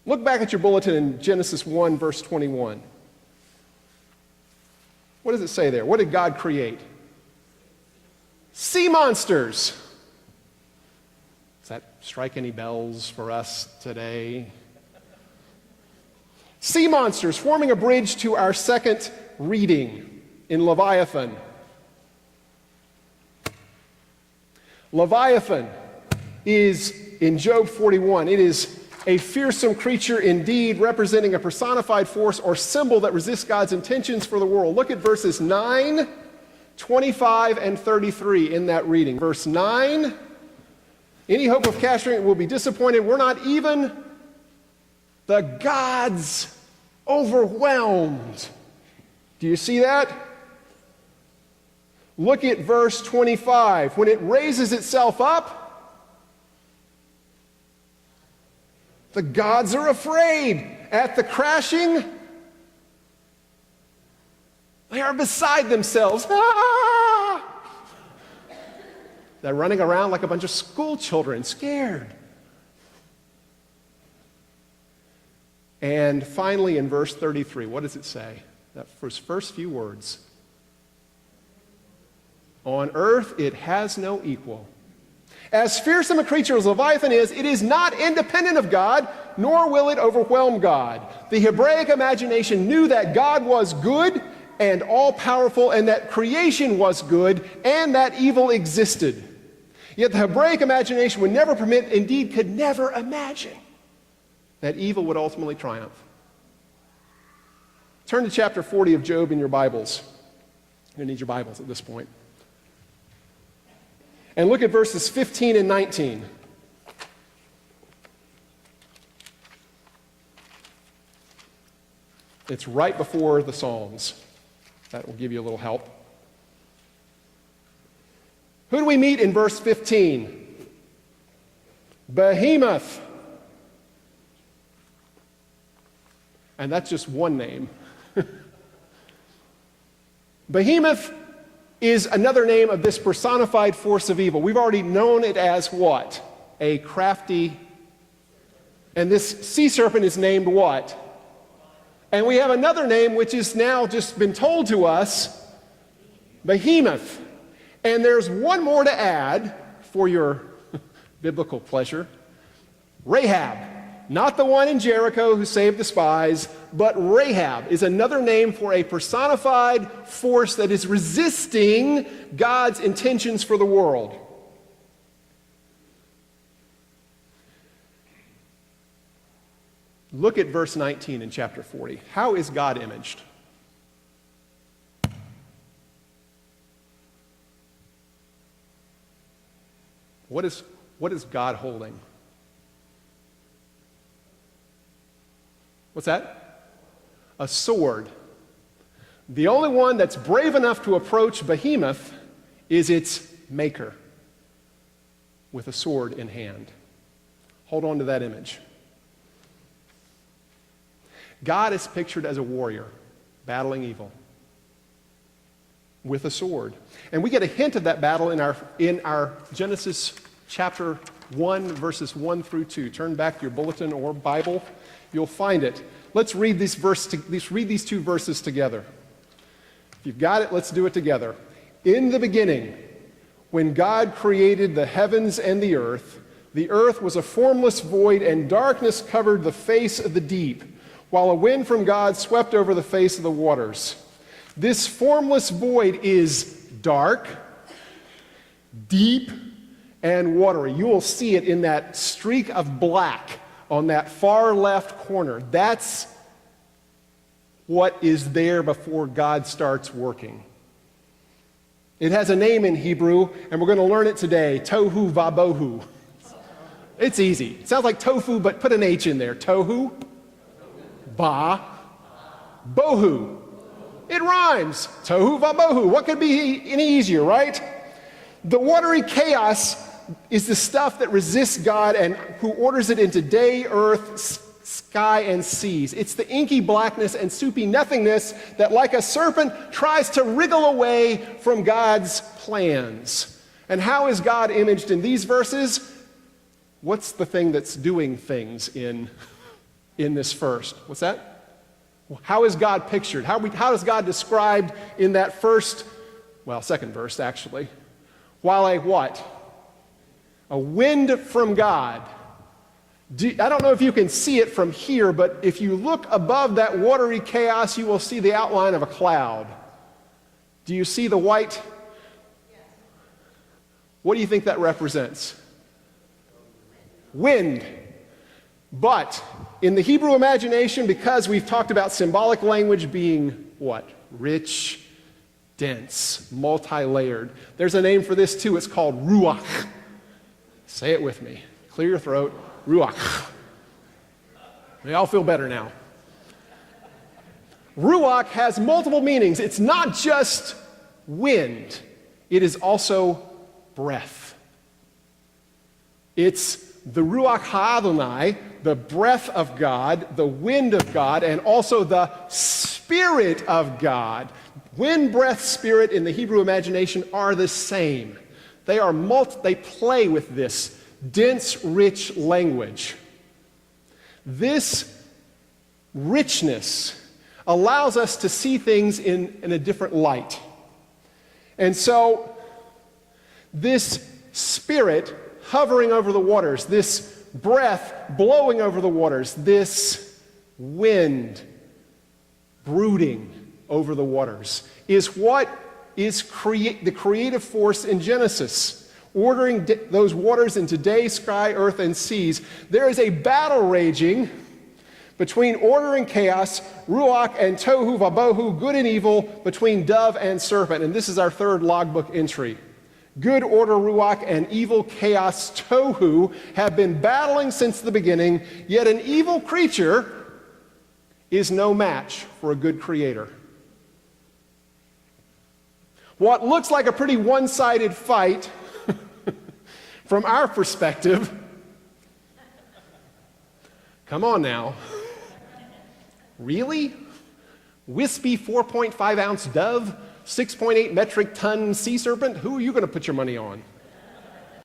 Look back at your bulletin in Genesis 1, verse 21. What does it say there? What did God create? Sea monsters. Does that strike any bells for us today? Sea monsters, forming a bridge to our second reading in Leviathan. Leviathan is, in Job 41, it is a fearsome creature indeed, representing a personified force or symbol that resists God's intentions for the world. Look at verses 9, 25, and 33 in that reading. Verse 9, any hope of capturing it will be disappointed. We're not even the gods overwhelmed. Do you see that? Look at verse 25. When it raises itself up, the gods are afraid. At the crashing, they are beside themselves. Ah! They're running around like a bunch of school children, scared. And finally, in verse 33, what does it say? That first few words. On earth it has no equal. As fearsome a creature as Leviathan is, it is not independent of God, nor will it overwhelm God. The Hebraic imagination knew that God was good and all-powerful, and that creation was good, and that evil existed. Yet the Hebraic imagination would never permit, indeed could never imagine, that evil would ultimately triumph. Turn to chapter 40 of Job in your Bibles. You're going to need your Bibles at this point. And look at verses 15 and 19. It's right before the Psalms. That will give you a little help. Who do we meet in verse 15? Behemoth. And that's just one name. Behemoth is another name of this personified force of evil. We've already known it as what? A crafty. And this sea serpent is named what? And we have another name which is now just been told to us, Behemoth. And there's one more to add for your biblical pleasure. Rahab. Not the one in Jericho who saved the spies, but Rahab is another name for a personified force that is resisting God's intentions for the world. Look at verse 19 in chapter 40. How is God imaged? What is God holding? What's that? A sword. The only one that's brave enough to approach Behemoth is its maker with a sword in hand. Hold on to that image. God is pictured as a warrior battling evil with a sword. And we get a hint of that battle in our Genesis chapter 1, verses 1 through 2. Turn back to your bulletin or Bible. You'll find it. Let's read these two verses together. If you've got it, let's do it together. In the beginning, when God created the heavens and the earth was a formless void, and darkness covered the face of the deep, while a wind from God swept over the face of the waters. This formless void is dark, deep, and watery. You will see it in that streak of black on that far left corner. That's what is there before God starts working. It has a name in Hebrew, and we're going to learn it today. Tohu vabohu. It's easy. It sounds like tofu, but put an H in there. Tohu, ba, bohu. It rhymes. Tohu vabohu. What could be any easier, right? The watery chaos is the stuff that resists God and who orders it into day, earth, sky, and seas. It's the inky blackness and soupy nothingness that, like a serpent, tries to wriggle away from God's plans. And how is God imaged in these verses? What's the thing that's doing things in in this first. What's that? How is God pictured? How is God described in that second verse actually? While a what? A wind from God. I don't know if you can see it from here, but if you look above that watery chaos, you will see the outline of a cloud. Do you see the white? What do you think that represents? Wind. But in the Hebrew imagination, because we've talked about symbolic language being what? Rich, dense, multi-layered. There's a name for this too. It's called ruach. Say it with me. Clear your throat. Ruach. They all feel better now. Ruach has multiple meanings. It's not just wind. It is also breath. It's the Ruach HaAdonai, the breath of God, the wind of God, and also the Spirit of God. Wind, breath, spirit in the Hebrew imagination are the same. They play with this dense, rich language. This richness allows us to see things in a different light. And so, this Spirit hovering over the waters, this breath blowing over the waters, this wind brooding over the waters, is what is the creative force in Genesis. Ordering those waters into day, sky, earth, and seas. There is a battle raging between order and chaos, ruach and tohu vabohu, good and evil, between dove and serpent. And this is our third logbook entry. Good order, ruach, and evil, chaos, tohu, have been battling since the beginning, yet an evil creature is no match for a good creator. What looks like a pretty one-sided fight from our perspective, come on now, really? Wispy 4.5 ounce dove, 6.8 metric ton sea serpent? Who are you going to put your money on?